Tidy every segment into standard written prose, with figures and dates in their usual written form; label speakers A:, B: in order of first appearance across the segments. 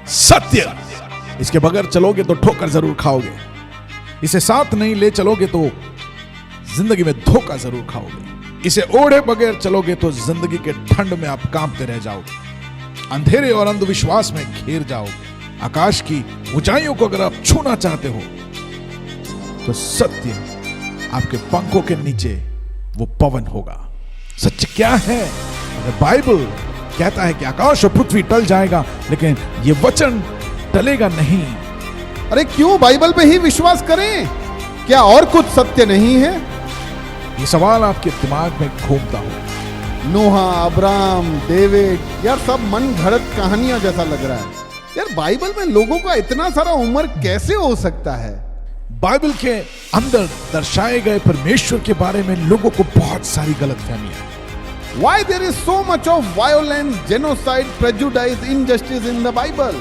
A: सत्य। इसके बगैर चलोगे तो ठोकर जरूर खाओगे, इसे साथ नहीं ले चलोगे तो जिंदगी में धोखा जरूर खाओगे, इसे ओढ़े बगैर चलोगे तो जिंदगी के ठंड में आप कांपते रह जाओगे, अंधेरे और अंधविश्वास में घिर जाओगे। आकाश की ऊंचाइयों को अगर आप छूना चाहते हो तो सत्य आपके पंखों के नीचे वो पवन होगा। सत्य क्या है? अगर बाइबल कहता है कि आकाश और पृथ्वी टल जाएगा लेकिन ये वचन टलेगा नहीं।
B: अरे क्यों बाइबल पे ही विश्वास करें? क्या और कुछ सत्य नहीं है?
A: ये सवाल आपके दिमाग में घूमता हो।
B: नोहा, अब्राहम, डेविड, यार सब मन घड़त कहानियां जैसा लग रहा है। यार बाइबल में लोगों का इतना सारा उम्र कैसे हो सकता है?
A: बाइबल के अंदर दर्शाए गए परमेश्वर के बारे में लोगों को बहुत सारी गलतफहमियां।
B: Why there is so much of violence, genocide, prejudice, injustice in the Bible?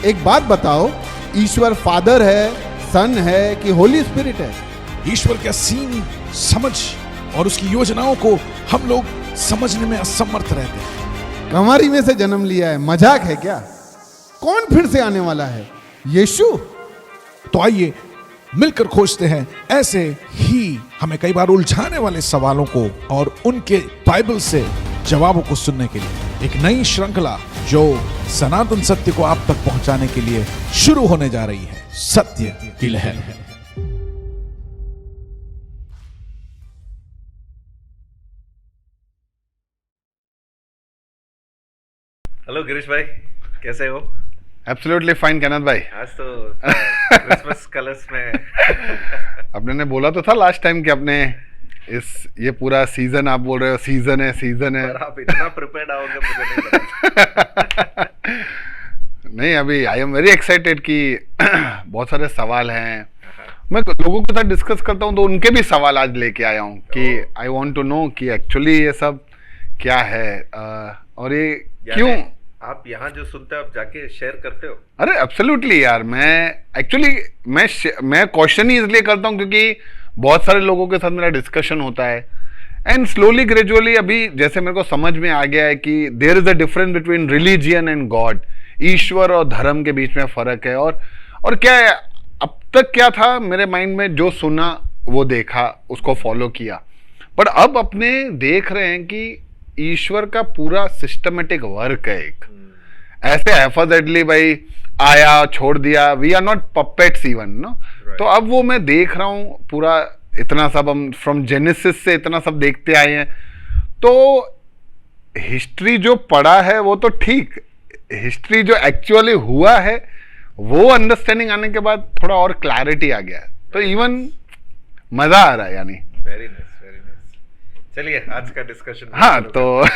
B: एक बात बताओ, ईश्वर फादर है, सन है कि होली स्पिरिट है?
A: ईश्वर का सीन समझ और उसकी योजनाओं को हम लोग समझने में असमर्थ रहते हैं।
B: कमारी में से जन्म लिया है, मजाक है क्या? कौन फिर से आने वाला है? यीशु?
A: तो आइए मिलकर खोजते हैं ऐसे ही हमें कई बार उलझाने वाले सवालों को और उनके बाइबल से जवाबों को सुनने के लिए एक नई श्रृंखला जो सनातन सत्य को आप तक पहुंचाने के लिए शुरू होने जा रही है, सत्य की लहर।
C: हेलो गिरीश भाई, कैसे हो?
D: एब्सोल्युटली फाइन कन्नत भाई।
C: आज तो क्रिसमस कलर्स में
D: अपने ने बोला तो था लास्ट टाइम कि अपने ये पूरा सीजन, आप बोल रहे हो सीजन है
C: पर आप इतना प्रिपेयर्ड आओगे मुझे नहीं पता।
D: नहीं, अभी आई एम वेरी एक्साइटेड कि बहुत सारे सवाल हैं। मैं लोगों के साथ डिस्कस करता हूँ तो उनके भी सवाल आज लेके आया हूँ कि आई वांट टू नो कि एक्चुअली ये सब क्या है और ये क्यों।
C: आप यहाँ जो सुनते हो आप जाके शेयर करते हो?
D: अरे एब्सोल्युटली यार, मैं क्वेश्चन ही इसलिए करता हूँ क्योंकि बहुत सारे लोगों के साथ मेरा डिस्कशन होता है एंड स्लोली ग्रेजुअली अभी जैसे मेरे को समझ में आ गया है कि there is a difference between religion and God. ईश्वर और धर्म के बीच में फर्क है। और क्या है, अब तक क्या था मेरे माइंड में, जो सुना वो देखा, उसको फॉलो किया, बट अब अपने देख रहे हैं कि ईश्वर का पूरा सिस्टमेटिक वर्क है। एक ऐसे हैफाजटली भाई आया छोड़ दिया, we are not puppets even know. तो अब वो मैं देख रहा हूँ पूरा, इतना सब हम फ्रॉम जेनेसिस से इतना सब देखते आए हैं। तो हिस्ट्री जो पढ़ा है वो तो ठीक, हिस्ट्री जो एक्चुअली हुआ है वो अंडरस्टैंडिंग आने के बाद थोड़ा और क्लैरिटी आ गया है। तो इवन मजा आ रहा है यानी।
C: Very nice, very nice. चलिए आज का डिस्कशन।
D: हाँ, तो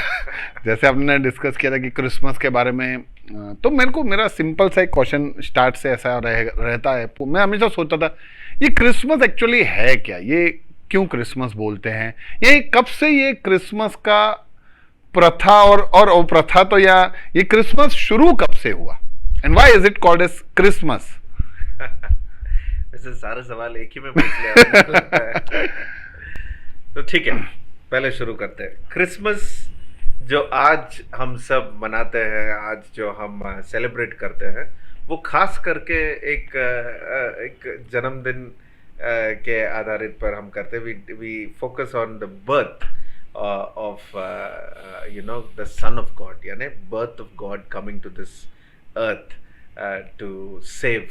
D: जैसे आपने डिस्कस किया था कि क्रिसमस के बारे में, तो मेरा सिंपल सा एक क्वेश्चन स्टार्ट से ऐसा रहता है। मैं हमेशा सोचता था ये क्रिसमस एक्चुअली है क्या, ये क्यों क्रिसमस बोलते हैं, ये कब से ये क्रिसमस का प्रथा और प्रथा तो या ये क्रिसमस शुरू कब से हुआ, and why is it called as Christmas?
C: वैसे सारे सवाल एक ही में पूछ लिया। तो ठीक है, पहले शुरू करते हैं। क्रिसमस जो आज हम सब मनाते हैं, आज जो हम सेलिब्रेट करते हैं, वो खास करके एक जन्मदिन के आधारित पर हम करते हैं। We focus on the birth of the son of God, यानी birth of God coming to this earth to save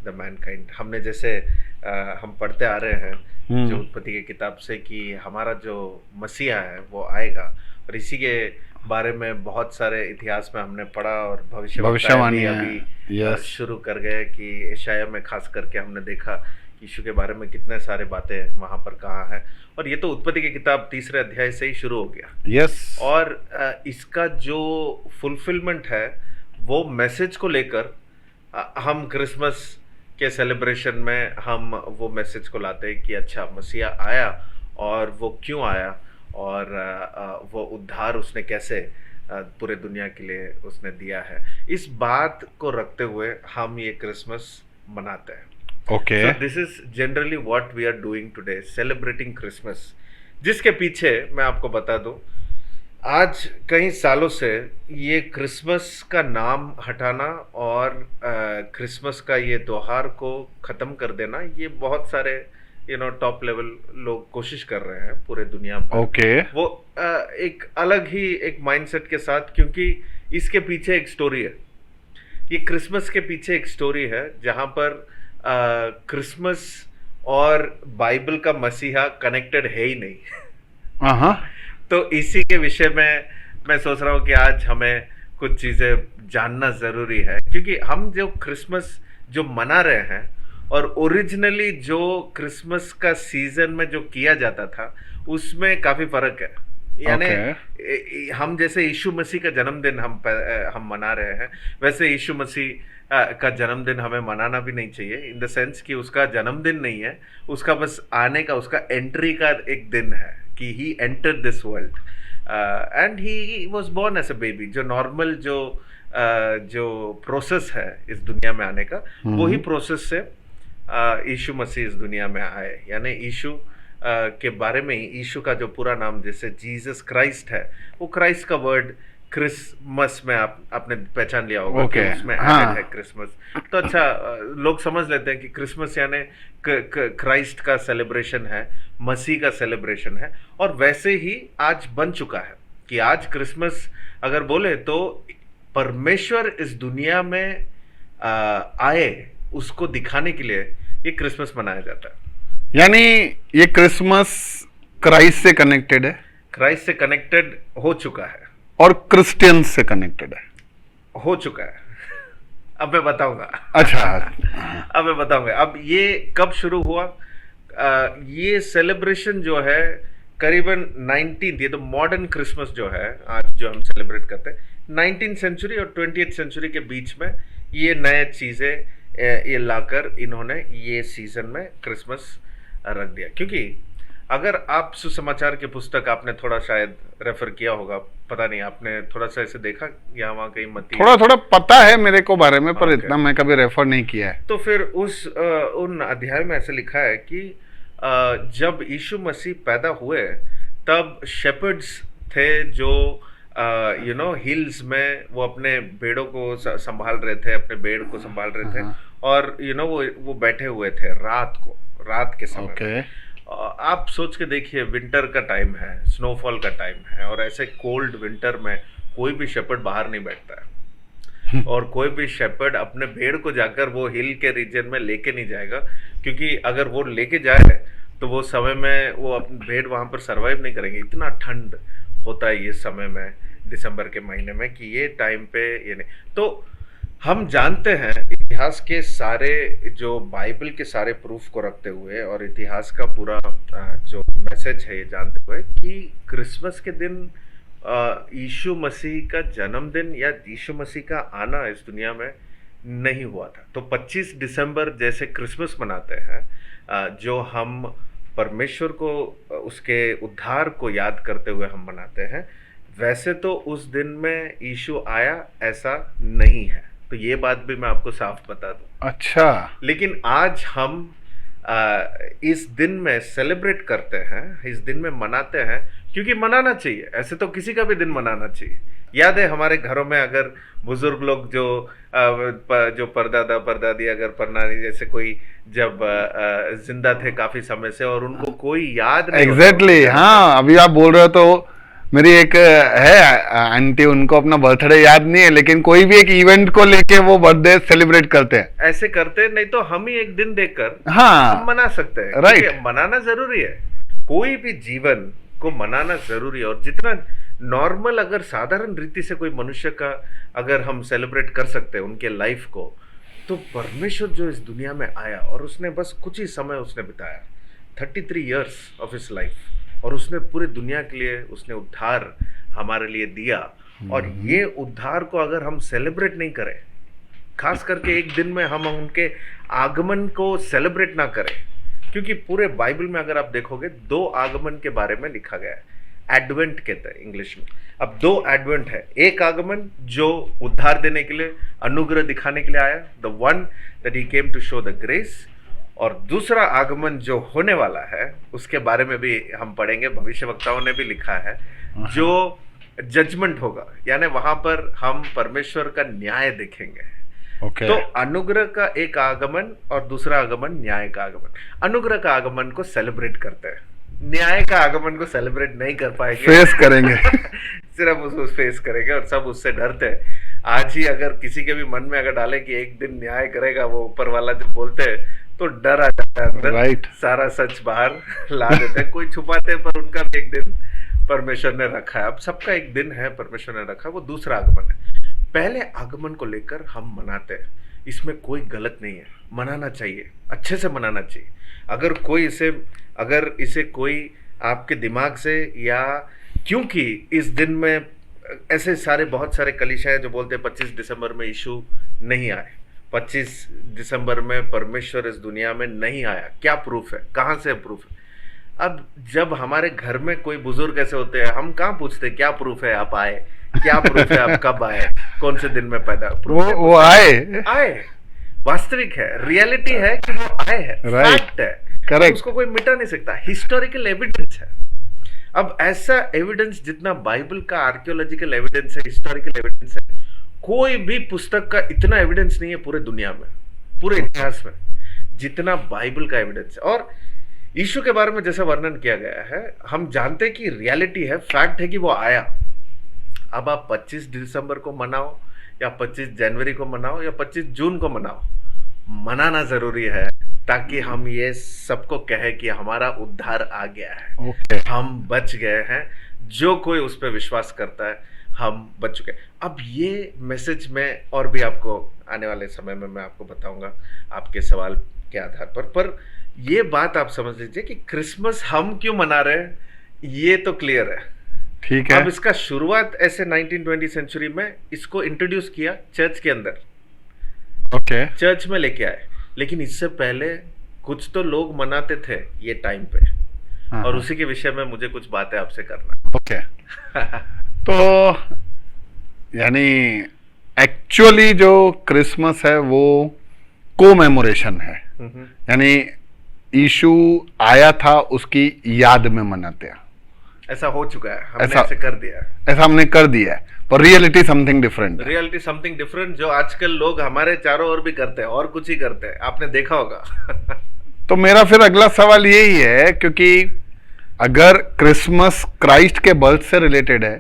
C: the mankind. हमने जैसे हम पढ़ते आ रहे हैं जो उत्पत्ति की किताब से कि हमारा जो मसीहा है वो आएगा, और इसी के बारे में बहुत सारे इतिहास में हमने पढ़ा और भविष्यवाणी अभी शुरू कर गए कि यशायाह में खास करके हमने देखा कि यीशु के बारे में कितने सारे बातें वहाँ पर कहा है। और ये तो उत्पत्ति की किताब 3 अध्याय से ही शुरू हो गया।
D: यस।
C: और इसका जो फुलफिलमेंट है वो मैसेज को लेकर हम क्रिसमस के सेलिब्रेशन में हम वो मैसेज को लाते हैं कि अच्छा मसीहा आया और वो क्यों आया और वो उद्धार उसने कैसे पूरे दुनिया के लिए उसने दिया है। इस बात को रखते हुए हम ये क्रिसमस मनाते हैं।
D: Okay,
C: so this is generally what we are doing today, celebrating Christmas, जिसके पीछे मैं आपको बता दूं आज कई सालों से ये क्रिसमस का नाम हटाना और क्रिसमस का ये त्योहार को ख़त्म कर देना, ये बहुत सारे टॉप लेवल लोग कोशिश कर रहे हैं पूरे दुनिया पर।
D: ओके।
C: वो एक अलग ही एक माइंडसेट के साथ, क्योंकि इसके पीछे एक स्टोरी है। ये क्रिसमस के पीछे एक स्टोरी है जहाँ पर क्रिसमस और बाइबल का मसीहा कनेक्टेड है ही नहीं।
D: हाँ।
C: तो इसी के विषय में मैं सोच रहा हूँ कि आज हमें कुछ चीज़ें जानना ज़रूरी है, क्योंकि हम जो क्रिसमस जो मना रहे हैं और ओरिजिनली जो क्रिसमस का सीजन में जो किया जाता था उसमें काफ़ी फ़र्क है। यानी हम जैसे यीशु मसीह का जन्मदिन हम मना रहे हैं, वैसे यीशु मसीह का जन्मदिन हमें मनाना भी नहीं चाहिए, इन द सेंस कि उसका जन्मदिन नहीं है, उसका बस आने का, उसका एंट्री का एक दिन है कि he entered this world and he was born as a baby. जो नॉर्मल जो प्रोसेस है इस दुनिया में आने का, वही प्रोसेस से यीशु मसीह इस दुनिया में आए। यानी यीशु के बारे में ही, यीशु का जो पूरा नाम जैसे जीसस क्राइस्ट है, वो क्राइस्ट का वर्ड क्रिसमस में आपने पहचान लिया होगा कि उसमें एडेड है क्रिसमस। तो अच्छा, लोग समझ लेते हैं कि क्रिसमस यानी क्राइस्ट का सेलिब्रेशन है, मसीह का सेलिब्रेशन है। और वैसे ही आज बन चुका है कि आज क्रिसमस अगर बोले तो परमेश्वर इस दुनिया में आए, उसको दिखाने के लिए ये क्रिसमस मनाया जाता है।
D: यानी ये क्रिसमस क्राइस्ट से कनेक्टेड है,
C: क्राइस्ट से कनेक्टेड हो चुका है
D: और क्रिश्चियंस से कनेक्टेड है,
C: हो चुका है। अब मैं बताऊंगा।
D: अच्छा।
C: अब मैं बताऊंगा अब ये कब शुरू हुआ। ये सेलिब्रेशन जो है करीबन 19th, ये तो मॉडर्न क्रिसमस जो है आज जो हम सेलिब्रेट करते हैं, 19th सेंचुरी और 20th सेंचुरी के बीच में ये नए चीज़ें ये लाकर इन्होंने ये सीजन में क्रिसमस रख दिया। क्योंकि अगर आप सुसमाचार की पुस्तक आपने थोड़ा शायद रेफर किया होगा, पता नहीं आपने थोड़ा सा ऐसे देखा यहाँ वहाँ कहीं मत,
D: थोड़ा पता है मेरे को बारे में, पर इतना मैं कभी रेफर नहीं किया है।
C: तो फिर उन अध्याय में ऐसे लिखा है कि जब यीशु मसीह पैदा हुए तब शेपर्ड्स थे जो हिल्स में वो अपने भेड़ों को संभाल रहे थे, अपने भेड़ को संभाल रहे थे, और वो बैठे हुए थे रात के समय। आप सोच के देखिए, विंटर का टाइम है, स्नोफॉल का टाइम है, और ऐसे कोल्ड विंटर में कोई भी शेपर्ड बाहर नहीं बैठता है और कोई भी शेपर्ड अपने भेड़ को जाकर वो हिल के रीजन में लेके नहीं जाएगा, क्योंकि अगर वो लेके जाए तो वो समय में वो अपनी भेड़ वहाँ पर सर्वाइव नहीं करेंगे। इतना ठंड होता है ये समय में, दिसंबर के महीने में, कि ये टाइम पे ये नहीं। तो हम जानते हैं इतिहास के सारे, जो बाइबल के सारे प्रूफ को रखते हुए और इतिहास का पूरा जो मैसेज है ये जानते हुए, कि क्रिसमस के दिन यीशु मसीह का जन्मदिन या यीशु मसीह का आना इस दुनिया में नहीं हुआ था। तो 25 दिसंबर जैसे क्रिसमस मनाते हैं, जो हम परमेश्वर को, उसके उद्धार को याद करते हुए हम मनाते हैं, वैसे तो उस दिन में यीशु आया ऐसा नहीं है। तो ये बात भी मैं आपको साफ बता दूं।
D: अच्छा।
C: लेकिन आज हम इस दिन में सेलिब्रेट करते हैं, इस दिन में मनाते हैं, क्योंकि मनाना चाहिए। ऐसे तो किसी का भी दिन मनाना चाहिए। याद है हमारे घरों में अगर बुजुर्ग लोग जो परदादा परदादी, अगर परनानी जैसे कोई जब जिंदा थे काफी समय से और उनको कोई याद नहीं,
D: एग्जैक्टली। हाँ, अभी आप बोल रहे हो तो मेरी एक है आंटी, उनको अपना बर्थडे याद नहीं है, लेकिन कोई भी एक इवेंट को लेके वो बर्थडे सेलिब्रेट करते हैं।
C: ऐसे करते, नहीं तो हम ही एक दिन देखकर
D: हाँ
C: मना सकते हैं।
D: राइट।
C: मनाना जरूरी है, कोई भी जीवन को मनाना जरूरी है। और जितना नॉर्मल, अगर साधारण रीति से कोई मनुष्य का अगर हम सेलिब्रेट कर सकते हैं उनके लाइफ को, तो परमेश्वर जो इस दुनिया में आया और उसने बस कुछ ही समय उसने बिताया, 33 years ऑफ हिज लाइफ, और उसने पूरी दुनिया के लिए उसने उद्धार हमारे लिए दिया। और ये उद्धार को अगर हम सेलिब्रेट नहीं करें, खास करके एक दिन में हम उनके आगमन को सेलिब्रेट ना करें, क्योंकि पूरे बाइबल में अगर आप देखोगे 2 आगमन के बारे में लिखा गया है। एडवेंट कहते हैं इंग्लिश में। अब 2 एडवेंट है, एक आगमन जो उद्धार देने के लिए, अनुग्रह दिखाने के लिए आया, the one that he came to show the grace, और दूसरा आगमन जो होने वाला है उसके बारे में भी हम पढ़ेंगे, भविष्यवक्ताओं ने भी लिखा है, जो जजमेंट होगा, यानी वहां पर हम परमेश्वर का न्याय देखेंगे।
D: ओके।
C: तो अनुग्रह का एक आगमन और दूसरा आगमन न्याय का आगमन। अनुग्रह का आगमन को सेलिब्रेट करते हैं, न्याय का आगमन को सेलिब्रेट नहीं कर पाएंगे,
D: फेस करेंगे।
C: सिर्फ उसको फेस करेंगे और सब उससे डरते हैं। आज ही अगर किसी के भी मन में अगर डाले कि एक दिन न्याय करेगा वो ऊपर वाला, जो बोलते हैं तो डर आ जाता है अंदर।
D: Right.
C: सारा सच बाहर ला देते हैं, कोई छुपाते हैं, पर उनका भी एक दिन परमेश्वर ने रखा है। अब सबका एक दिन है परमेश्वर ने रखा, वो दूसरा आगमन है। पहले आगमन को लेकर हम मनाते हैं, इसमें कोई गलत नहीं है, मनाना चाहिए, अच्छे से मनाना चाहिए। अगर इसे कोई आपके दिमाग से, या क्योंकि इस दिन में ऐसे बहुत सारे कलीसिया जो बोलते हैं 25 दिसंबर में यीशु नहीं आए, 25 दिसंबर में परमेश्वर इस दुनिया में नहीं आया, क्या प्रूफ है, कहाँ से प्रूफ है? अब जब हमारे घर में कोई बुजुर्ग ऐसे होते हैं, हम कहाँ पूछते क्या प्रूफ है आप आए, क्या प्रूफ है आप कब आए, कौन से दिन में पैदा?
D: वो आए,
C: वास्तविक है, रियलिटी है कि वो आए हैं, फैक्ट है,
D: करेक्ट।
C: उसको कोई मिटा नहीं सकता, हिस्टोरिकल एविडेंस है। अब ऐसा एविडेंस जितना बाइबल का आर्कियोलॉजिकल एविडेंस है, हिस्टोरिकल एविडेंस है, कोई भी पुस्तक का इतना एविडेंस नहीं है पूरे दुनिया में, पूरे इतिहास में, जितना बाइबल का एविडेंस है। और यीशु के बारे में जैसा वर्णन किया गया है, हम जानते हैं कि रियलिटी है, फैक्ट है कि वो आया। अब आप 25 दिसंबर को मनाओ या 25 जनवरी को मनाओ या 25 जून को मनाओ, मनाना जरूरी है, ताकि हम ये सबको कहे कि हमारा उद्धार आ गया है।
D: Okay.
C: हम बच गए हैं, जो कोई उस पर विश्वास करता है हम बच चुके। अब ये मैसेज में और भी आपको आने वाले समय में मैं आपको बताऊंगा आपके सवाल के आधार पर ये बात आप समझ लीजिए कि क्रिसमस हम क्यों मना रहे हैं, ये तो क्लियर है।
D: ठीक है।
C: अब इसका शुरुआत ऐसे 1920 सेंचुरी में इसको इंट्रोड्यूस किया चर्च के अंदर,
D: ओके।
C: चर्च में लेके आए, लेकिन इससे पहले कुछ तो लोग मनाते थे ये टाइम पे, और उसी के विषय में मुझे कुछ बातें आपसे करना।
D: ओके। तो यानी एक्चुअली जो क्रिसमस है वो कोमेमोरेशन है, यानी यीशु आया था उसकी याद में मनाते हैं।
C: ऐसा हो चुका है, हमने ऐसे कर दिया है,
D: ऐसा हमने कर दिया है, पर reality something different.
C: Reality something different, जो आजकल लोग हमारे चारों ओर भी करते हैं और कुछ ही करते हैं, आपने देखा होगा।
D: तो मेरा फिर अगला सवाल यही है, क्योंकि अगर क्रिसमस क्राइस्ट के बर्थ से रिलेटेड है,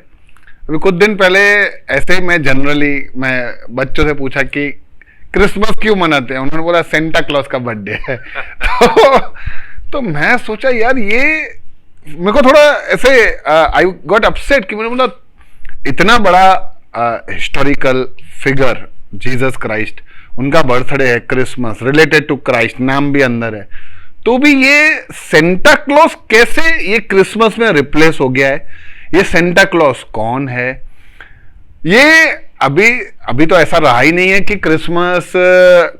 D: अभी कुछ दिन पहले ऐसे मैं जनरली बच्चों से पूछा कि क्रिसमस क्यों मनाते हैं, उन्होंने बोला सेंटा क्लॉज का बर्थडे है। तो मैं सोचा यार ये मेरे को थोड़ा ऐसे आई गॉट अपसेट कि मैंने बोला इतना बड़ा हिस्टोरिकल फिगर जीसस क्राइस्ट, उनका बर्थडे है, क्रिसमस रिलेटेड टू क्राइस्ट, नाम भी अंदर है, तो भी ये सेंटा क्लॉज कैसे ये क्रिसमस में रिप्लेस हो गया है? ये सेंटा क्लॉज कौन है? ये अभी तो ऐसा रहा ही नहीं है कि क्रिसमस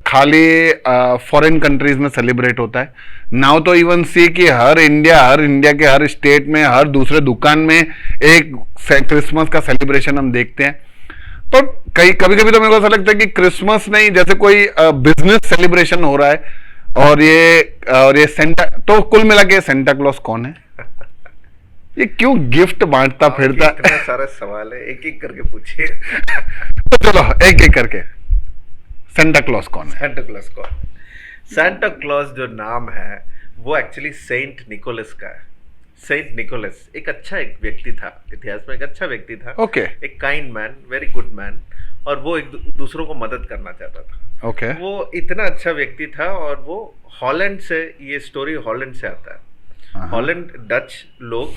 D: खाली फॉरेन कंट्रीज में सेलिब्रेट होता है। नाउ तो इवन सी कि हर इंडिया के हर स्टेट में, हर दूसरे दुकान में एक क्रिसमस का सेलिब्रेशन हम देखते हैं। तो कभी कभी तो मेरे को ऐसा लगता है कि क्रिसमस नहीं, जैसे कोई बिजनेस सेलिब्रेशन हो रहा है, और ये सेंटा, तो कुल मिला के सेंटा क्लॉज कौन है? ये क्यों गिफ्ट बांटता फिरता?
C: इतना सारा सवाल है, एक एक करके पूछिए।
D: तो चलो एक एक करके, सेंटा क्लॉज कौन है?
C: सेंटा क्लॉज कौन? सेंटा क्लॉज जो नाम है वो एक्चुअली सेंट निकोलस का है। सेंट निकोलस एक व्यक्ति था, इतिहास में एक अच्छा व्यक्ति था।
D: ओके।
C: एक kind man, very good man, और वो एक दूसरों को मदद करना चाहता था।
D: ओके।
C: वो इतना अच्छा व्यक्ति था, और वो हॉलैंड से, ये स्टोरी हॉलैंड से आता है। हॉलैंड डच लोग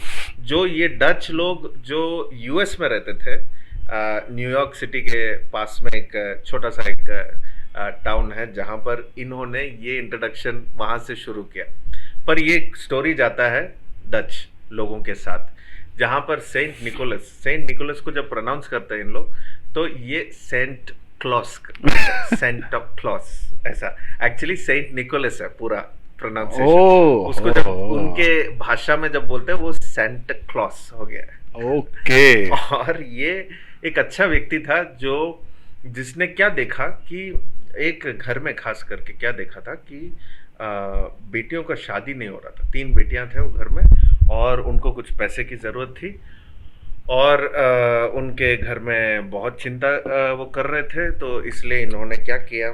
C: जो यूएस में रहते थे, न्यूयॉर्क सिटी के पास में एक छोटा सा एक टाउन है, जहां पर इन्होंने ये इंट्रोडक्शन वहां से शुरू किया। पर ये स्टोरी जाता है डच लोगों के साथ, जहां पर सेंट निकोलस को जब प्रोनाउंस करते हैं इन लोग, तो ये सेंट क्लॉस ऐसा, एक्चुअली सेंट निकोलस है पूरा प्रोनाउंसिएशन। उसको जब उनके भाषा में जब बोलते हैं वो सेंट क्लॉस हो गया है।
D: ओके।
C: और ये एक अच्छा व्यक्ति था जिसने क्या देखा कि एक घर में खास करके क्या देखा था कि बेटियों का शादी नहीं हो रहा था। 3 बेटियां थे वो घर में, और उनको कुछ पैसे की जरूरत थी, और उनके घर में बहुत चिंता वो कर रहे थे, तो इसलिए इन्होंने क्या किया,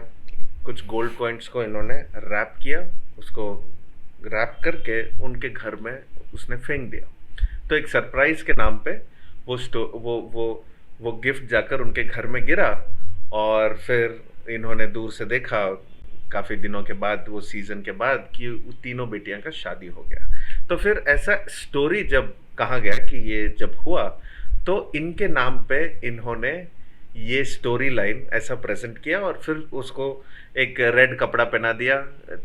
C: कुछ गोल्ड कॉइन्स को इन्होंने रैप किया, उसको रैप करके उनके घर में उसने फेंक दिया। तो एक सरप्राइज के नाम पे वो गिफ्ट जाकर उनके घर में गिरा, और फिर इन्होंने दूर से देखा काफ़ी दिनों के बाद, वो सीज़न के बाद, कि तीनों बेटियां का शादी हो गया। तो फिर ऐसा स्टोरी जब कहा गया कि ये जब हुआ, तो इनके नाम पे इन्होंने ये स्टोरी लाइन ऐसा प्रेजेंट किया, और फिर उसको एक रेड कपड़ा पहना दिया,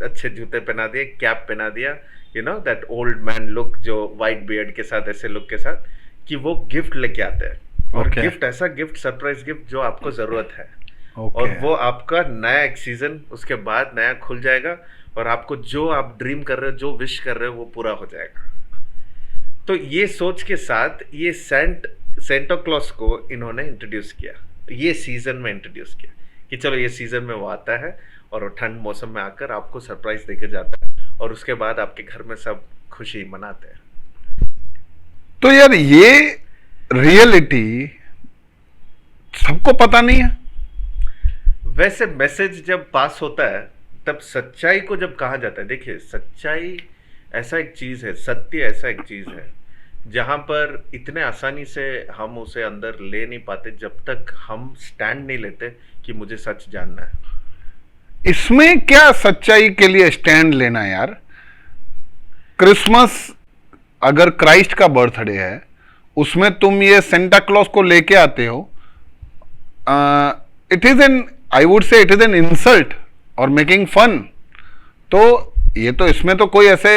C: अच्छे जूते पहना दिए, कैप पहना दिया, you know that old man look, जो वाइट बियर्ड के साथ, ऐसे लुक के साथ, कि वो गिफ्ट लेके आते हैं। और गिफ्ट, ऐसा गिफ्ट, सरप्राइज गिफ्ट जो आपको जरूरत है। और वो आपका नया एक सीजन उसके बाद नया खुल जाएगा, और आपको जो आप ड्रीम कर रहे हो, जो विश कर रहे हो, वो पूरा हो जाएगा। तो ये सोच के साथ ये सेंटा क्लॉज को इन्होंने इंट्रोड्यूस किया, ये सीजन में इंट्रोड्यूस किया, कि चलो ये सीजन में वो आता है और वो ठंड मौसम में आकर आपको सरप्राइज देके जाता है, और उसके बाद आपके घर में सब खुशी मनाते हैं।
D: तो यार ये रियलिटी सबको पता नहीं है।
C: वैसे मैसेज जब पास होता है, तब सच्चाई को जब कहा जाता है, देखिए सच्चाई ऐसा एक चीज है, सत्य ऐसा एक चीज है, जहां पर इतने आसानी से हम उसे अंदर ले नहीं पाते जब तक हम स्टैंड नहीं लेते कि मुझे सच जानना है।
D: इसमें क्या सच्चाई के लिए स्टैंड लेना यार? क्रिसमस अगर क्राइस्ट का बर्थडे है, उसमें तुम ये सेंटा क्लॉज को लेके आते हो, it is an, I would say it is an insult और मेकिंग फन। तो ये तो, इसमें तो कोई ऐसे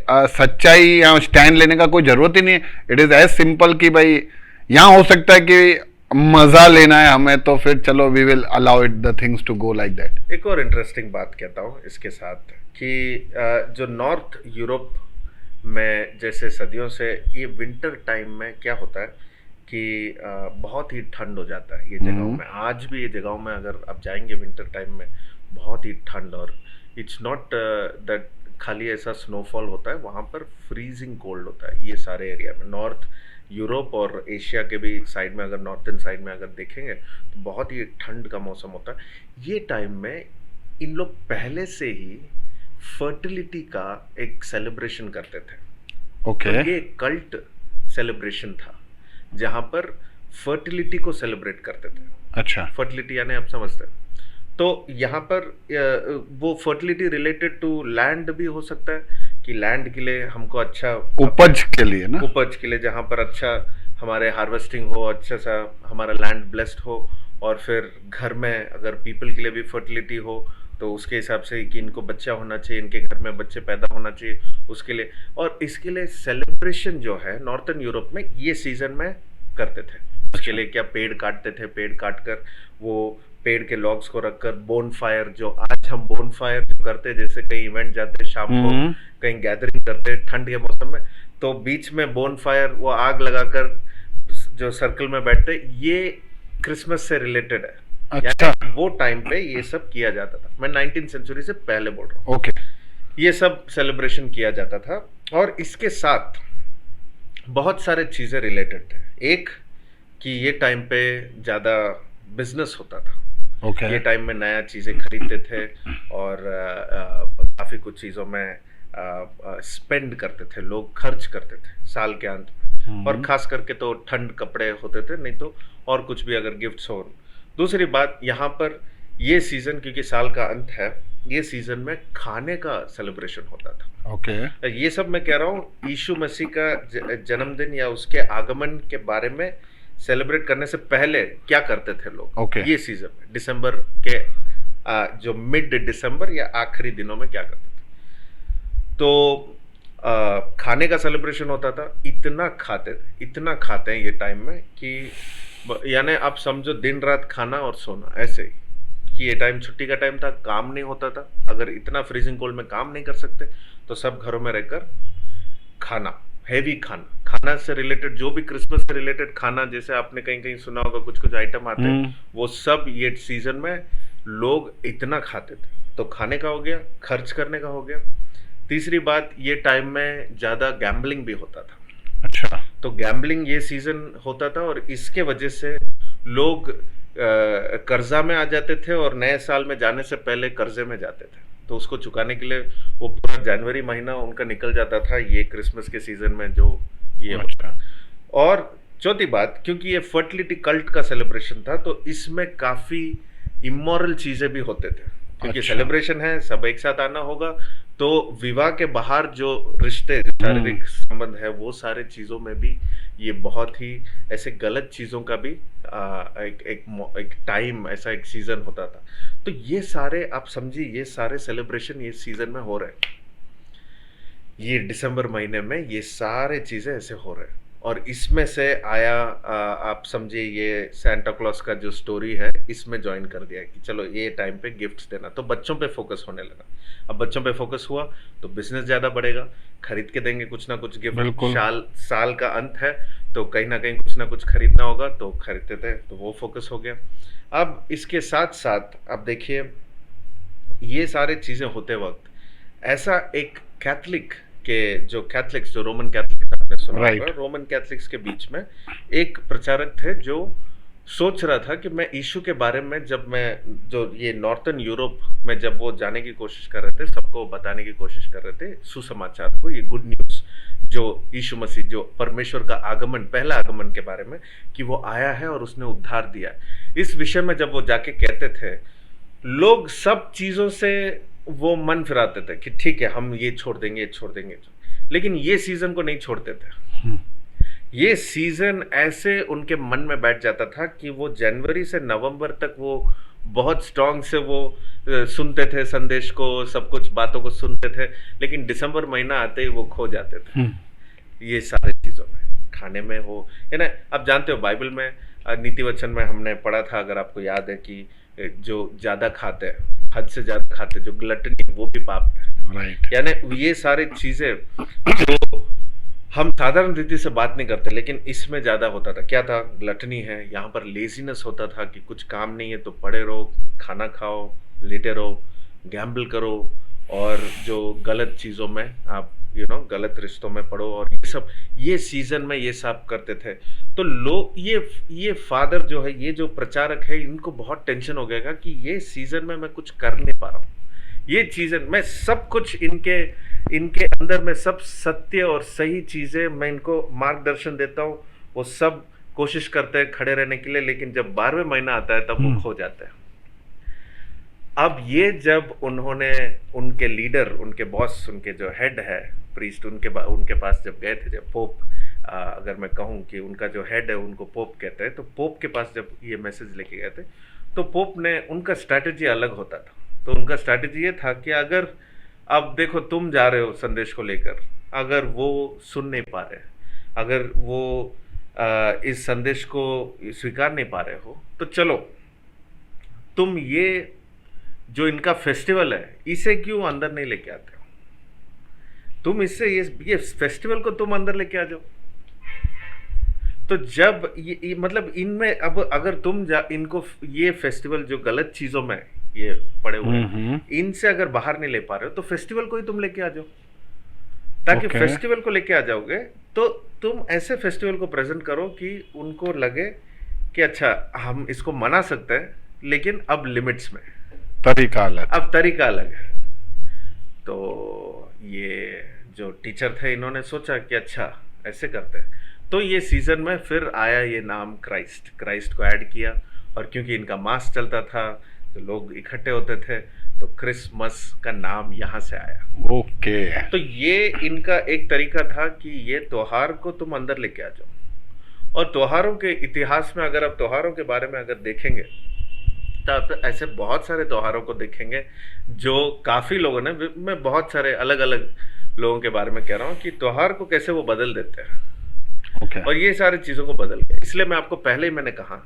D: सच्चाई या स्टैंड लेने का कोई जरूरत ही नहीं है। इट इज एज सिंपल कि भाई यहाँ हो सकता है कि मजा लेना है हमें, तो फिर चलो we will allow it the things to go like that.
C: एक और इंटरेस्टिंग बात कहता हूँ इसके साथ, कि जो नॉर्थ यूरोप में जैसे सदियों से, ये विंटर टाइम में क्या होता है कि बहुत ही ठंड हो जाता है ये जगहों में। आज भी ये जगहों में अगर आप जाएंगे विंटर टाइम में, बहुत ही ठंड, और इट्स नॉट दैट खाली ऐसा स्नोफॉल होता है, वहाँ पर फ्रीजिंग कोल्ड होता है ये सारे एरिया में। नॉर्थ यूरोप और एशिया के भी साइड में, अगर नॉर्थन साइड में अगर देखेंगे, तो बहुत ही ठंड का मौसम होता है। ये टाइम में इन लोग पहले से ही फर्टिलिटी का एक सेलिब्रेशन करते थे।
D: ओके।
C: तो ये कल्ट सेलिब्रेशन था, जहाँ पर फर्टिलिटी को सेलिब्रेट करते थे।
D: अच्छा।
C: फर्टिलिटी यानी आप समझते हैं। तो यहाँ पर वो फर्टिलिटी रिलेटेड टू लैंड भी हो सकता है, कि लैंड के लिए हमको अच्छा
D: उपज के लिए ना,
C: उपज के लिए, जहाँ पर अच्छा हमारे हार्वेस्टिंग हो, अच्छा सा हमारा लैंड ब्लेस्ड हो, और फिर घर में अगर पीपल के लिए भी फर्टिलिटी हो, तो उसके हिसाब से कि इनको बच्चा होना चाहिए, इनके घर में बच्चे पैदा होना चाहिए, उसके लिए। और इसके लिए सेलिब्रेशन जो है नॉर्थन यूरोप में ये सीजन में करते थे। उसके लिए क्या, पेड़ काटते थे, पेड़ काट कर वो पेड़ के लॉग्स को रखकर बोन फायर, जो आज हम बोन फायर करते, जैसे कहीं इवेंट जाते शाम को, कहीं गैदरिंग करते ठंड के मौसम में, तो बीच में बोन फायर, वो आग लगाकर जो सर्कल में बैठते, ये क्रिसमस से रिलेटेड है।
D: अच्छा।
C: वो टाइम पे ये सब किया जाता था। मैं 19th सेंचुरी से पहले बोल रहा हूँ।
D: ओके।
C: ये सब सेलिब्रेशन किया जाता था, और इसके साथ बहुत सारे चीजें रिलेटेड थे। एक कि ये टाइम पे ज्यादा बिजनेस होता था।
D: ओके।
C: ये टाइम में नया चीजें खरीदते थे, और काफी कुछ चीजों में स्पेंड करते थे, लोग खर्च करते थे साल के अंत में। और खास करके तो ठंड कपड़े होते थे, नहीं तो और कुछ भी अगर गिफ्ट्स हो। दूसरी बात, यहाँ पर ये सीजन, क्योंकि साल का अंत है, ये सीजन में खाने का सेलिब्रेशन होता था।
D: ओके।
C: ये सब मैं कह रहा हूँ यीशु मसीह का जन्मदिन या उसके आगमन के बारे में सेलिब्रेट करने से पहले क्या करते थे लोग।
D: Okay.
C: ये सीजन में दिसंबर के जो मिड दिसंबर या आखिरी दिनों में क्या करते थे, तो खाने का सेलिब्रेशन होता था। इतना खाते थे, इतना खाते हैं ये टाइम में कि यानी आप समझो दिन रात खाना और सोना, ऐसे कि ये टाइम छुट्टी का टाइम था, काम नहीं होता था। अगर इतना फ्रीजिंग कोल्ड में काम नहीं कर सकते, तो सब घरों में रहकर खाना, हैवी खाना, खाना से रिलेटेड जो भी क्रिसमस से रिलेटेड खाना, जैसे आपने कहीं कहीं सुना होगा कुछ कुछ आइटम आते हैं, वो सब ये सीजन में लोग इतना खाते थे। तो खाने का हो गया, खर्च करने का हो गया। तीसरी बात, ये टाइम में ज़्यादा गैम्बलिंग भी होता था।
D: अच्छा।
C: तो गैम्बलिंग ये सीजन होता था और इसके वजह से लोग कर्जा में आ जाते थे और नए साल में जाने से पहले कर्जे में जाते थे। तो उसको चुकाने के लिए वो पूरा जनवरी महीना उनका निकल जाता था ये क्रिसमस के सीजन में जो ये होता। और चौथी बात, क्योंकि ये फर्टिलिटी कल्ट का सेलिब्रेशन था तो इसमें काफी इमोरल चीजें भी होते थे, क्योंकि सेलिब्रेशन है, सब एक साथ आना होगा, तो विवाह के बाहर जो रिश्ते, जो शारीरिक संबंध है, वो सारे चीजों में भी ये बहुत ही ऐसे गलत चीजों का भी एक टाइम, ऐसा एक सीजन होता था। तो ये सारे आप समझिए, ये सारे सेलिब्रेशन ये सीजन में हो रहे हैं, ये दिसंबर महीने में ये सारे चीजें ऐसे हो रहे हैं। और इसमें से आया आप समझिए ये सैंटा क्लॉज का जो स्टोरी है इसमें ज्वाइन कर दिया कि चलो ये टाइम पे गिफ्ट्स देना, तो बच्चों पे फोकस होने लगा। अब बच्चों पे फोकस हुआ तो बिजनेस ज्यादा बढ़ेगा, खरीद के देंगे कुछ ना कुछ गिफ्ट, साल का अंत है तो कहीं ना कहीं कुछ ना कुछ खरीदना होगा, तो खरीदते थे, तो वो फोकस हो गया। अब इसके साथ साथ आप देखिए ये सारे चीजें होते वक्त ऐसा एक कैथलिक के जो रोमन कैथलिक्स आपने सुना होगा, रोमन कैथलिक्स के बीच में एक प्रचारक थे जो सोच रहा था कि मैं यीशु के बारे में, जब मैं जो ये नॉर्थर्न यूरोप में जब वो जाने की कोशिश कर रहे थे, सबको बताने की कोशिश कर रहे थे सुसमाचार को, ये गुड न्यूज़ जो यीशु मसीह, जो परमेश्वर का आगमन, पहला आगमन के बारे में, कि वो आया है और उसने उद्धार दिया है, इस विषय में जब वो जाके कहते थे, लोग सब चीज़ों से वो मन फिराते थे कि ठीक है हम ये छोड़ देंगे, लेकिन ये सीजन को नहीं छोड़ते थे। ये सीजन ऐसे उनके मन में बैठ जाता था कि वो जनवरी से नवंबर तक वो बहुत स्ट्रांग से वो सुनते थे संदेश को, सब कुछ बातों को सुनते थे, लेकिन दिसंबर महीना आते ही वो खो जाते थे ये सारे चीज़ों में, खाने में हो, है ना। अब जानते हो बाइबल में नीति वचन में हमने पढ़ा था, अगर आपको याद है, कि जो ज़्यादा खाते हैं, हद से ज़्यादा खाते, जो ग्लटनी, वो भी पाप है। यानी ये सारी चीज़ें जो हम साधारण रीति से बात नहीं करते, लेकिन इसमें ज़्यादा होता था। क्या था? ग्लटनी है, यहाँ पर लेजीनेस होता था कि कुछ काम नहीं है तो पड़े रहो, खाना खाओ, लेटे रहो, गैम्बल करो, और जो गलत चीज़ों में आप गलत रिश्तों में पड़ो, और ये सब ये सीजन में ये सब करते थे। तो लोग ये फादर जो है, ये जो प्रचारक है, इनको बहुत टेंशन हो गया कि ये सीजन में मैं कुछ कर नहीं पा रहा हूँ, ये सीजन मैं सब कुछ इनके अंदर में सब सत्य और सही चीज़ें मैं इनको मार्गदर्शन देता हूँ, वो सब कोशिश करते हैं खड़े रहने के लिए, लेकिन जब 12वें महीना आता है तब वो खो जाते हैं। अब ये जब उन्होंने उनके लीडर, उनके बॉस, उनके जो हेड है प्रीस्ट, उनके पास जब गए थे, जब पोप, अगर मैं कहूँ कि उनका जो हेड है उनको पोप कहते हैं, तो पोप के पास जब ये मैसेज लेके गए थे, तो पोप ने, उनका स्ट्रैटेजी अलग होता था। तो उनका स्ट्रैटेजी ये था कि अगर अब देखो तुम जा रहे हो संदेश को लेकर, अगर वो सुन नहीं पा रहे, अगर वो इस संदेश को स्वीकार नहीं पा रहे हो, तो चलो तुम ये जो इनका फेस्टिवल है इसे क्यों अंदर नहीं लेके आते हो, तुम इससे ये फेस्टिवल को तुम अंदर लेके आ जाओ। तो जब ये मतलब इनमें अब अगर तुम इनको ये फेस्टिवल जो गलत चीजों में ये पड़े हुए हैं, इनसे अगर बाहर नहीं ले पा रहे हो, तो फेस्टिवल को ही तुम लेके आ जाओ, ताकि फेस्टिवल को लेके आ जाओगे तो तुम ऐसे फेस्टिवल को प्रेजेंट करो कि उनको लगे कि अच्छा हम इसको मना सकते हैं, लेकिन अब लिमिट्स में,
D: तरीका अलग
C: है। तो ये जो टीचर थे, इन्होंने सोचा कि अच्छा ऐसे करते हैं, तो ये सीजन में फिर आया ये नाम क्राइस्ट को ऐड किया, और क्योंकि इनका मास चलता था तो लोग इकट्ठे होते थे, तो क्रिसमस का नाम यहाँ से आया।
D: ओके।
C: तो ये इनका एक तरीका था कि ये त्योहार को तुम अंदर लेके आ जाओ। और त्योहारों के इतिहास में अगर आप त्योहारों के बारे में अगर देखेंगे, तो ऐसे बहुत सारे त्योहारों को देखेंगे जो काफ़ी लोगों ने, मैं बहुत सारे अलग अलग लोगों के बारे में कह रहा हूँ कि त्योहार को कैसे वो बदल देते हैं। और ये सारी चीज़ों को बदल गया। इसलिए मैं आपको पहले ही मैंने कहा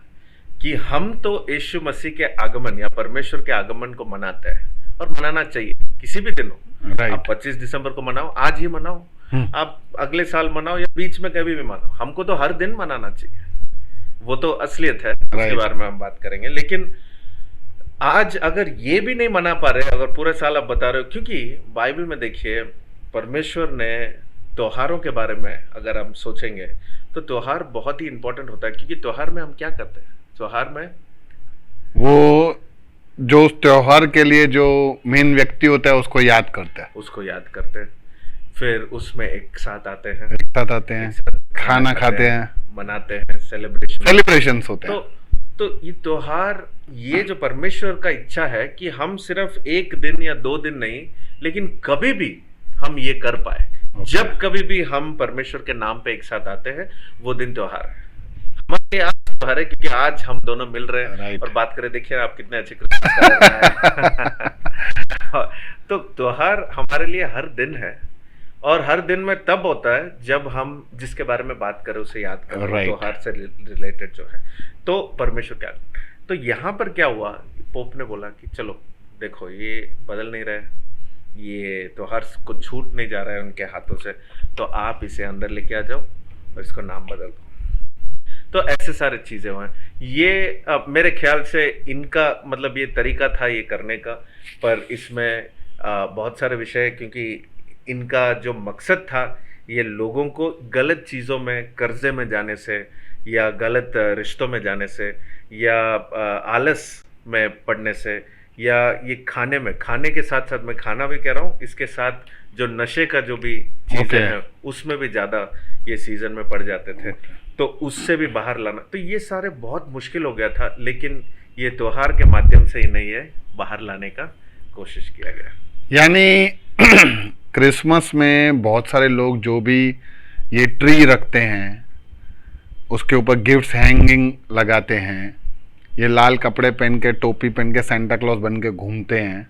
C: कि हम तो यीशु मसीह के आगमन या परमेश्वर के आगमन को मनाते हैं, और मनाना चाहिए किसी भी दिन हो। आप 25 दिसंबर को मनाओ, आज ही मनाओ, आप अगले साल मनाओ, या बीच में कभी भी मनाओ, हमको तो हर दिन मनाना चाहिए, वो तो असलियत है, उसके बारे में हम बात करेंगे। लेकिन आज अगर ये भी नहीं मना पा रहे, अगर पूरे साल आप बता रहे हो, क्योंकि बाइबल में देखिए परमेश्वर ने त्योहारों के बारे में अगर हम सोचेंगे तो त्योहार बहुत ही इंपॉर्टेंट होता है, क्योंकि त्योहार में हम क्या करते हैं? त्योहार में
D: वो जो उस त्योहार के लिए जो मेन व्यक्ति होता है उसको याद करते हैं,
C: उसको याद करते हैं, फिर उसमें एक साथ आते हैं,
D: एक साथ आते हैं,
C: एक साथ
D: खाना खाते हैं,
C: मनाते हैं,
D: सेलिब्रेशंस होते हैं।
C: तो ये त्योहार, ये जो परमेश्वर का इच्छा है कि हम सिर्फ एक दिन या 2 दिन नहीं, लेकिन कभी भी हम ये कर पाए। जब कभी भी हम परमेश्वर के नाम पे एक साथ आते हैं, वो दिन त्योहार है हमारे लिए। आज त्योहार है क्योंकि आज हम दोनों मिल रहे हैं
D: Right.
C: और बात करें। देखिए आप कितने अच्छे क्रिसमस कर रहे हैं। तो त्योहार हमारे लिए हर दिन है, और हर दिन में तब होता है जब हम जिसके बारे में बात करें उसे याद करें।
D: Right.
C: त्योहार से रिलेटेड जो है, तो परमेश्वर क्या, तो यहाँ पर क्या हुआ, पोप ने बोला कि चलो देखो ये बदल नहीं रहे, ये त्योहार को छूट नहीं जा रहा है उनके हाथों से, तो आप इसे अंदर लेके आ जाओ और इसको नाम बदल दो। तो ऐसे सारे चीजें हुए। ये मेरे ख्याल से इनका मतलब ये तरीका था ये करने का, पर इसमें बहुत सारे विषय, क्योंकि इनका जो मकसद था ये लोगों को गलत चीज़ों में, कर्जे में जाने से, या गलत रिश्तों में जाने से, या आलस में पड़ने से, या ये खाने के साथ साथ, मैं खाना भी कह रहा हूँ, इसके साथ जो नशे का जो भी चीज़ें हैं उसमें भी ज़्यादा ये सीज़न में पड़ जाते थे, तो उससे भी बाहर लाना। तो ये सारे बहुत मुश्किल हो गया था, लेकिन ये त्योहार के माध्यम से ही नहीं है, बाहर लाने का कोशिश किया गया।
D: यानी क्रिसमस में बहुत सारे लोग जो भी ये ट्री रखते हैं, उसके ऊपर गिफ्ट्स हैंगिंग लगाते हैं, ये लाल कपड़े पहन के, टोपी पहन के सेंटा क्लॉज बन के घूमते हैं,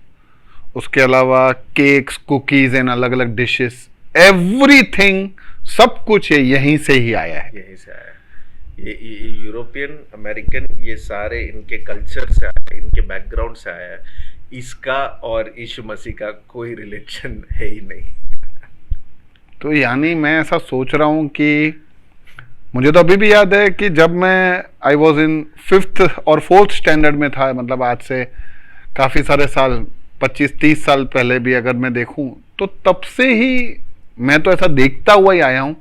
D: उसके अलावा केक्स, कुकीज एंड अलग अलग डिशेस, एवरीथिंग, सब कुछ ये यहीं से ही आया है।
C: यहीं से आया है। ये यूरोपियन, अमेरिकन, ये सारे इनके कल्चर से आया है, इनके बैकग्राउंड से आया है। इसका और यीशु मसीह का कोई रिलेशन है ही नहीं।
D: तो यानी मैं ऐसा सोच रहा हूँ कि मुझे तो अभी भी याद है कि जब मैं आई वॉज इन 5th और 4th स्टैंडर्ड में था, मतलब आज से काफ़ी सारे साल, 25-30 साल पहले भी अगर मैं देखूं, तो तब से ही मैं तो ऐसा देखता हुआ ही आया हूं।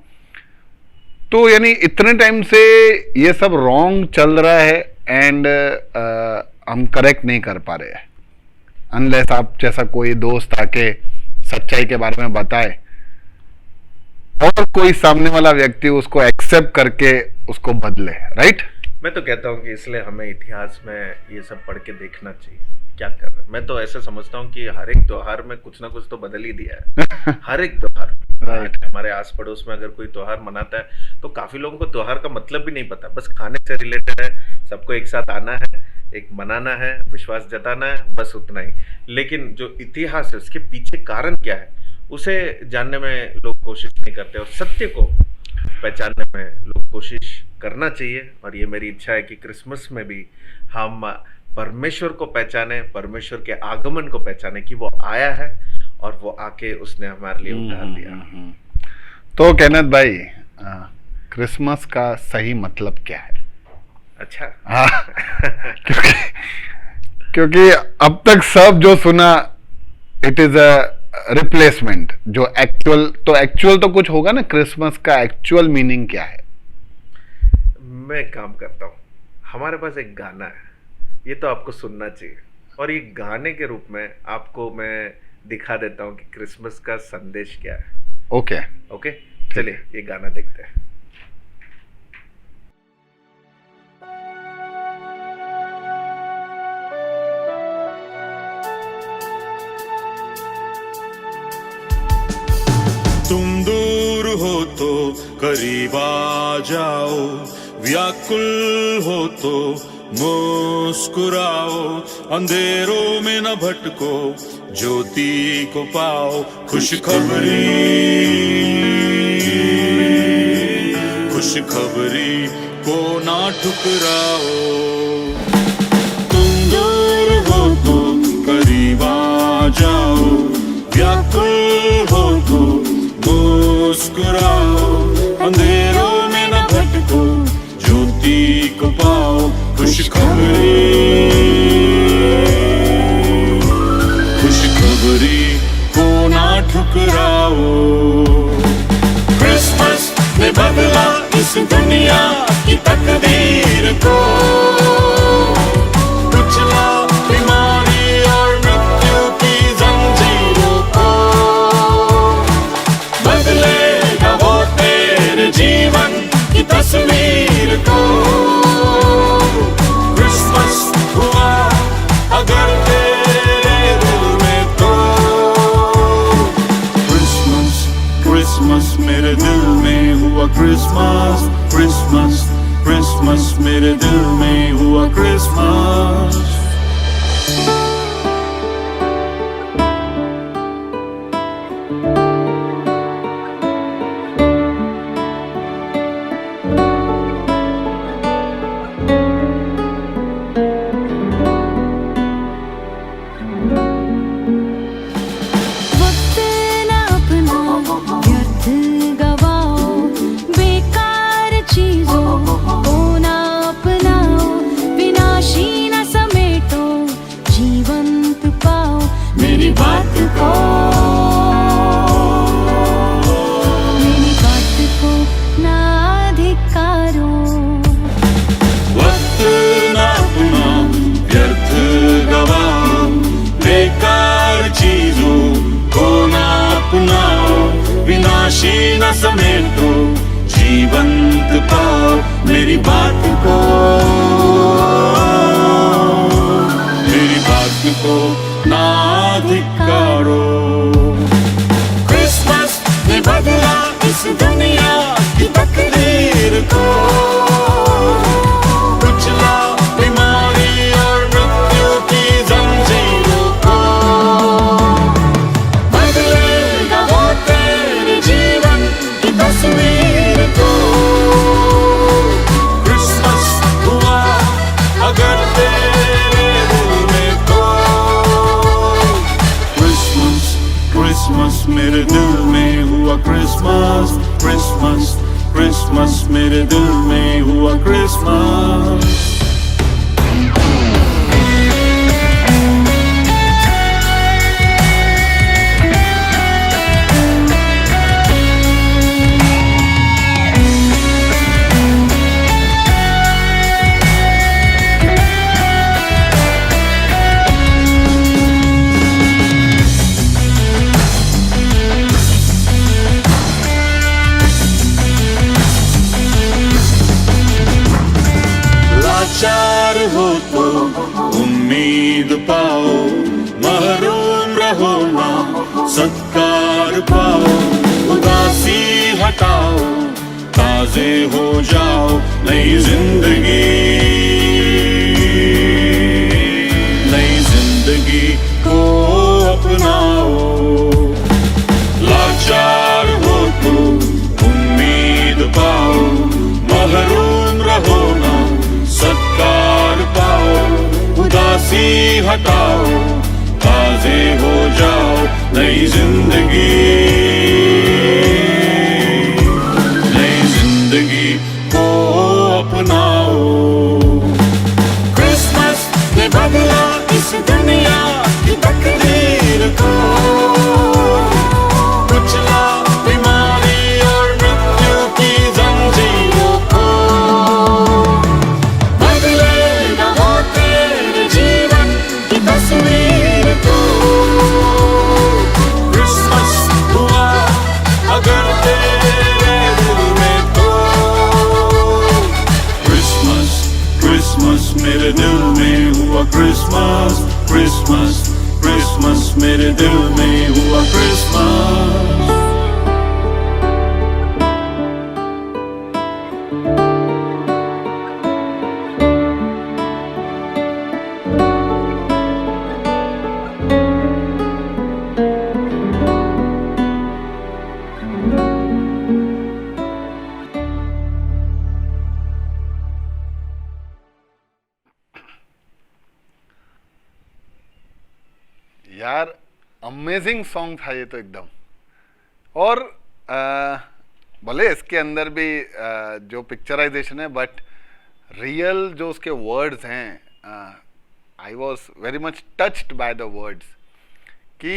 D: तो यानी इतने टाइम से ये सब रॉन्ग चल रहा है, एंड हम करेक्ट नहीं कर पा रहे हैं, अनलेस आप जैसा कोई दोस्त आके सच्चाई के बारे में बताए और कोई सामने वाला व्यक्ति उसको एक्सेप्ट करके उसको बदले। राइट?
C: मैं तो कहता हूँ कि इसलिए हमें इतिहास में ये सब पढ़ के देखना चाहिए क्या कर रहे हैं। मैं तो ऐसे समझता हूँ कि हर एक त्योहार में कुछ ना कुछ तो बदल ही दिया है। हर एक त्योहार,
D: Right.
C: हमारे आस पड़ोस में अगर कोई त्योहार मनाता है तो काफी लोगों को त्योहार का मतलब भी नहीं पता, बस खाने से रिलेटेड है, सबको एक साथ आना है, एक मनाना है, विश्वास जताना है, बस उतना ही। लेकिन जो इतिहास है, उसके पीछे कारण क्या है, उसे जानने में लोग कोशिश नहीं करते, और सत्य को पहचानने में लोग कोशिश करना चाहिए। और ये मेरी इच्छा है कि क्रिसमस में भी हम परमेश्वर को पहचाने, परमेश्वर के आगमन को पहचाने कि वो आया है और वो आके उसने हमारे लिए उद्धार दिया।
D: तो केनेथ भाई, क्रिसमस का सही मतलब क्या है?
C: अच्छा।
D: हाँ, क्योंकि अब तक सब जो सुना, इट इज अ रिप्लेसमेंट। जो एक्चुअल तो कुछ होगा ना, क्रिसमस का एक्चुअल मीनिंग क्या है?
C: मैं काम करता हूँ, हमारे पास एक गाना है, ये तो आपको सुनना चाहिए, और ये गाने के रूप में आपको मैं दिखा देता हूँ कि क्रिसमस का संदेश क्या है। ओके, चलिए ये गाना देखते हैं।
E: तुम दूर हो तो करीब आ जाओ, व्याकुल हो तो मुस्कुराओ, अंधेरों में न भटको, ज्योति को पाओ, खुशखबरी को ना ठुकराओ। तुम दूर हो तो करीब आ जाओ, व्याकुल हो तो मुस्कुराओ, अंधेरों में न भटको, ज्योति को पाओ, खुशखबरी को ना ठुकराओ। दुनिया की तकदीर को, कुचला बीमारी और मृत्यु की जंजीरों को, बदलेगा वो तेरे जीवन की तस्वीर को। क्रिसमस हुआ अगर तेरे दिल में तो, क्रिसमस क्रिसमस मेरे दिल में हुआ क्रिसमस, क्रिसमस क्रिसमस मेरे दिल में हुआ क्रिसमस।
F: वक्त न अपना व्यर्थ गवाओ, बेकार चीजों को न अपनाओ, विनाशी न समेटो, जीवंत पाओ मेरी बात को, मेरी बात को ना धिक्कारो।
E: वक्त न अपना व्यर्थ गवाओ, बेकार चीजों को ना अपनाओ, विनाशी न समेटो, जीवंत पाओ मेरी बात को, मेरी बात को ना धिक्कारो। क्रिसमस ने बदला इस दुनिया की तकदीर को, कुचला बीमारी और मृत्यु की जंजीरों को, बदलेगा वो तेरे जीवन की तस्वीर को। क्रिसमस हुआ अगर तेरे दिल में तो, क्रिसमस क्रिसमस मेरे दिल में हुआ क्रिसमस, क्रिसमस क्रिसमस मेरे दिल में हुआ क्रिसमस। लाचार हो तो उम्मीद पाओ, महरूम रहो ना सत्कार पाओ, उदासी हटाओ, ताजे हो जाओ, नई जिंदगी, नई जिंदगी को अपनाओ। लाचार हो तो उम्मीद पाओ, महरूम रहो ना सत्कार पाओ, उदासी हटाओ, ताजे हो जाओ, नई जिंदगी, नई जिंदगी को अपनाओ। क्रिसमस ने बदला इस दुनिया की तकदीर को, कुचला बीमारी और मृत्यु की जंजीरों को, बदलेगा वो तेरे जीवन की तस्वीर को। क्रिसमस हुआ अगर तेरे दिल में तो, क्रिसमस क्रिसमस मेरे दिल में हुआ क्रिसमस, क्रिसमस क्रिसमस मेरे दिल में हुआ क्रिसमस।
D: यार अमेजिंग सॉन्ग था ये तो एकदम। और भले इसके अंदर भी जो पिक्चराइजेशन है, बट रियल जो उसके वर्ड्स हैं, I was very much touched by the words कि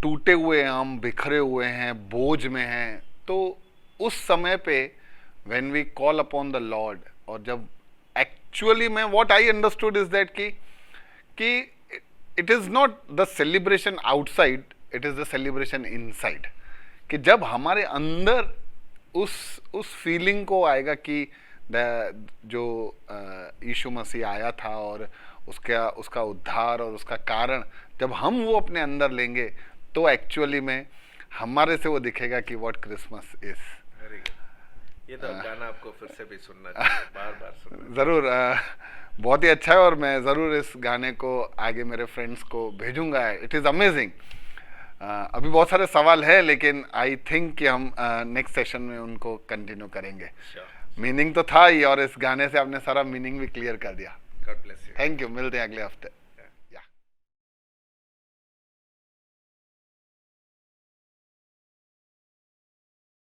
D: टूटे हुए हम बिखरे हुए हैं, बोझ में हैं। तो उस समय पे when we call upon the Lord, और जब एक्चुअली में what I understood is that कि it is not the celebration outside, it is the celebration inside. कि जब हमारे अंदर उस फीलिंग को आएगा कि जो यीशु मसीह आया था और उसका उद्धार और उसका कारण जब हम वो अपने अंदर लेंगे, तो एक्चुअली में हमारे से वो दिखेगा कि what Christmas is.
C: Very good. ये तो गाना आपको फिर से भी सुनना चाहिए, बार बार सुनना।
D: ज़रूर, बहुत ही अच्छा है, और मैं ज़रूर इस गाने को आगे मेरे फ्रेंड्स को भेजूंगा। It is amazing. अभी बहुत सारे सवाल है, लेकिन आई थिंक कि हम नेक्स्ट सेशन में उनको कंटिन्यू करेंगे। मीनिंग तो था ही, और इस गाने से आपने सारा मीनिंग भी क्लियर कर दिया।
C: God bless you.
D: Thank you, मिलते हैं अगले हफ्ते।